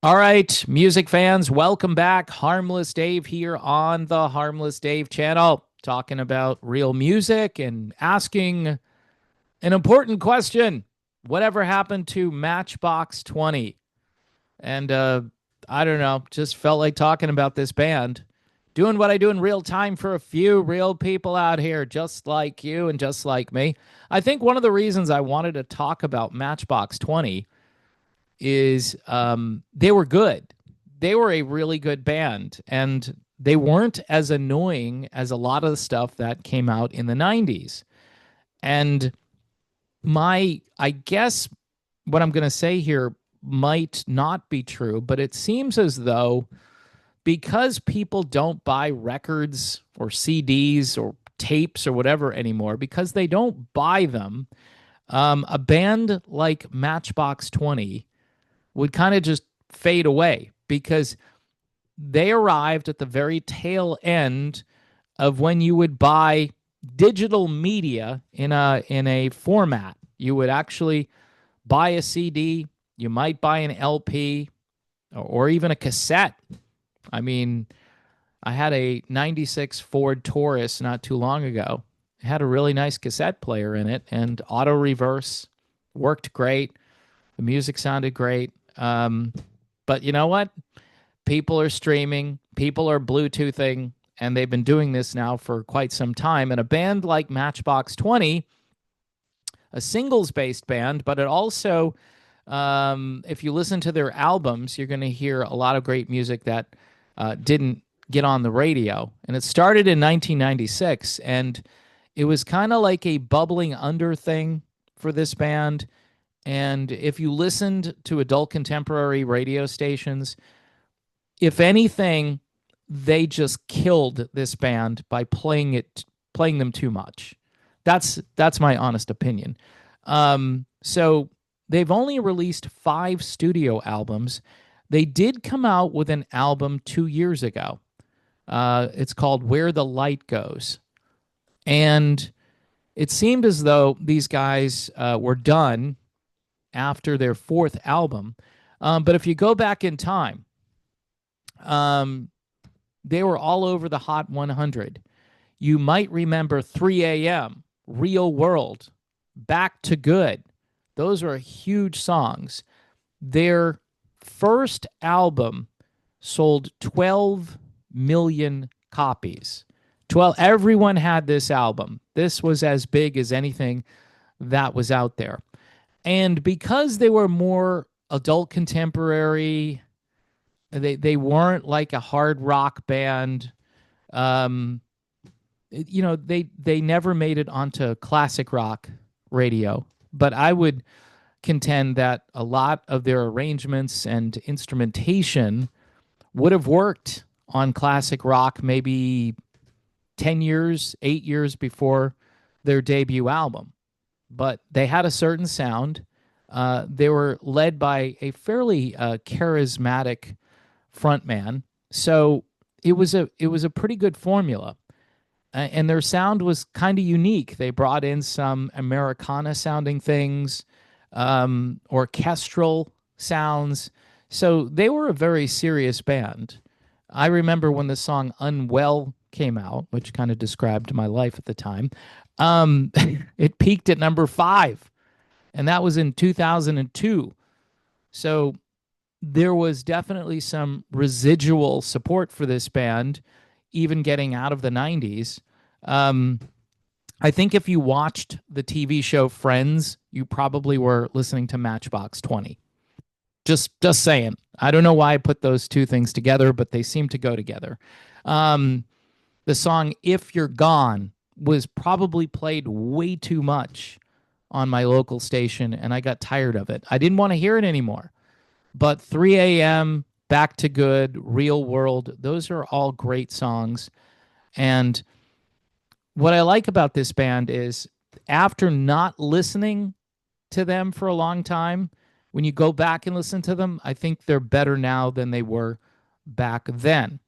All right, music fans, welcome back. Harmless Dave here on the Harmless Dave channel, talking about real music and asking an important question. Whatever happened to Matchbox 20? And I don't know, just felt like talking about this band. Doing what I do in real time for a few real people out here, just like you and just like me. I think one of the reasons I wanted to talk about Matchbox 20 is they were good. They were a really good band, and they weren't as annoying as a lot of the stuff that came out in the 90s. And I guess what I'm going to say here might not be true, but it seems as though because people don't buy records or CDs or tapes or whatever anymore, because they don't buy them, a band like Matchbox 20 would kind of just fade away because they arrived at the very tail end of when you would buy digital media in a format. You would actually buy a CD, you might buy an LP or even a cassette. I mean, I had a 96 Ford Taurus not too long ago. It had a really nice cassette player in it and auto reverse worked great. The music sounded great. But you know what? People are streaming, people are Bluetoothing, and they've been doing this now for quite some time. And a band like Matchbox 20, a singles based band, but it also, if you listen to their albums, you're going to hear a lot of great music that didn't get on the radio. And it started in 1996, and it was kind of like a bubbling under thing for this band. And if you listened to adult contemporary radio stations, if anything, they just killed this band by playing them too much. That's my honest opinion. So they've only released 5 studio albums. They did come out with an album 2 years ago. It's called Where the Light Goes. And it seemed as though these guys were done after their 4th album. But if you go back in time, they were all over the Hot 100. You might remember 3 a.m., Real World, Back to Good. Those are huge songs. Their first album sold 12 million copies. 12. Everyone had this album. This was as big as anything that was out there. And because they were more adult contemporary, they weren't like a hard rock band. They never made it onto classic rock radio. But I would contend that a lot of their arrangements and instrumentation would have worked on classic rock maybe 10 years, 8 years before their debut album. But they had a certain sound. They were led by a fairly charismatic frontman, so it was a pretty good formula. And their sound was kind of unique. They brought in some Americana sounding things, orchestral sounds. So they were a very serious band. I remember when the song Unwell came out, which kind of described my life at the time. It peaked at number 5, and that was in 2002. So there was definitely some residual support for this band, even getting out of the 90s. I think if you watched the TV show Friends, you probably were listening to Matchbox 20. Just saying. I don't know why I put those two things together, but they seem to go together. The song If You're Gone was probably played way too much on my local station, and I got tired of it. I didn't want to hear it anymore. But 3 a.m., Back to Good, Real World, those are all great songs. And what I like about this band is after not listening to them for a long time, when you go back and listen to them, I think they're better now than they were back then.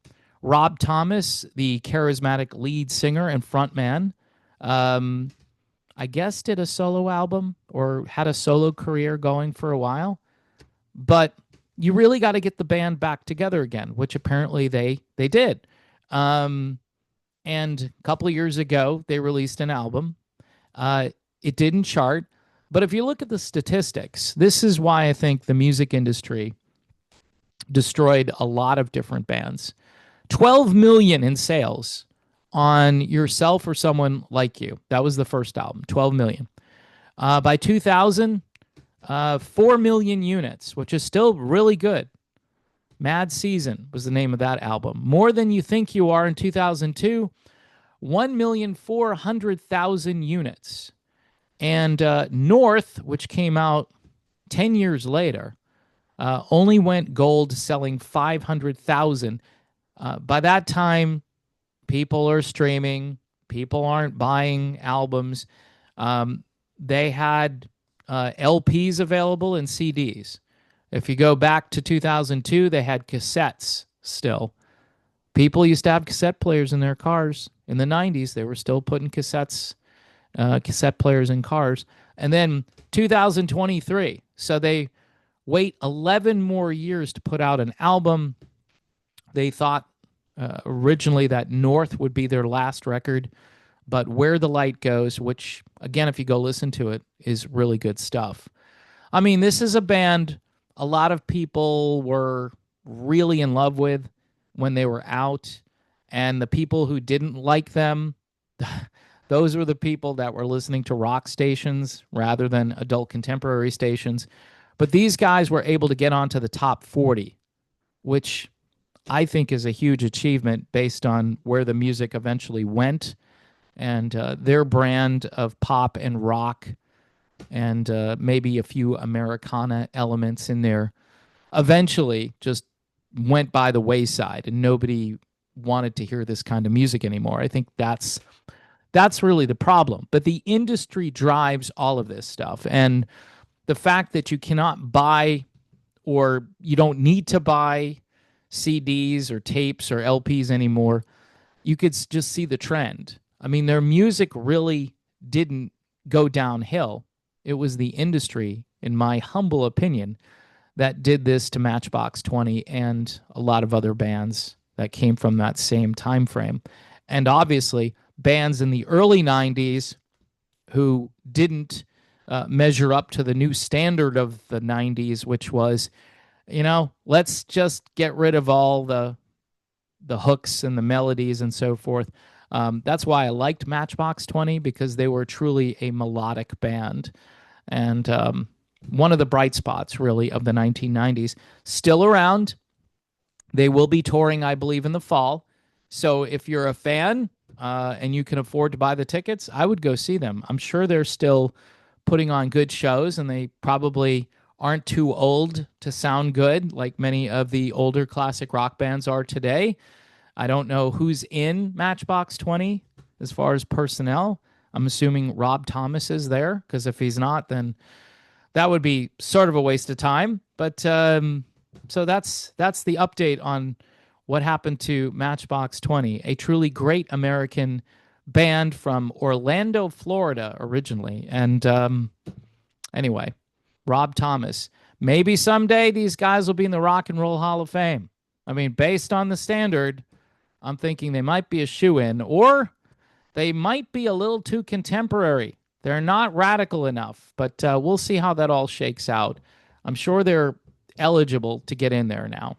Rob Thomas, the charismatic lead singer and frontman, I guess did a solo album or had a solo career going for a while. But you really got to get the band back together again, which apparently they did. Um, and a couple of years ago, they released an album. Uh, it didn't chart, but if you look at the statistics, this is why I think the music industry destroyed a lot of different bands. 12 million in sales on Yourself or Someone Like You. That was the first album, 12 million. By 2000, 4 million units, which is still really good. Mad Season was the name of that album. More Than You Think You Are in 2002, 1,400,000 units. And North, which came out 10 years later, only went gold selling 500,000. By that time, people are streaming, people aren't buying albums. They had LPs available and CDs. If you go back to 2002, they had cassettes still. People used to have cassette players in their cars. In the 90s, they were still putting cassette players in cars. And then 2023, so they wait 11 more years to put out an album. They thought originally that North would be their last record, but Where the Light Goes, which, again, if you go listen to it, is really good stuff. I mean, this is a band a lot of people were really in love with when they were out, and the people who didn't like them, those were the people that were listening to rock stations rather than adult contemporary stations. But these guys were able to get onto the top 40, which I think is a huge achievement based on where the music eventually went and their brand of pop and rock and maybe a few Americana elements in there eventually just went by the wayside and nobody wanted to hear this kind of music anymore. I think that's really the problem. But the industry drives all of this stuff. And the fact that you cannot buy or you don't need to buy CDs or tapes or LPs anymore, you could just see the trend. I mean, their music really didn't go downhill. It was the industry, in my humble opinion, that did this to Matchbox 20 and a lot of other bands that came from that same time frame. And obviously, bands in the early 90s who didn't measure up to the new standard of the 90s, which was, let's just get rid of all the hooks and the melodies and so forth. That's why I liked Matchbox 20, because they were truly a melodic band. And one of the bright spots, really, of the 1990s. Still around. They will be touring, I believe, in the fall. So if you're a fan and you can afford to buy the tickets, I would go see them. I'm sure they're still putting on good shows, and they probably aren't too old to sound good like many of the older classic rock bands are today. I don't know who's in Matchbox 20 as far as personnel. I'm assuming Rob Thomas is there, because if he's not, then that would be sort of a waste of time. But so that's the update on what happened to Matchbox 20, a truly great American band from Orlando, Florida, originally. And anyway, Rob Thomas. Maybe someday these guys will be in the Rock and Roll Hall of Fame. I mean, based on the standard, I'm thinking they might be a shoo-in, or they might be a little too contemporary. They're not radical enough, but we'll see how that all shakes out. I'm sure they're eligible to get in there now.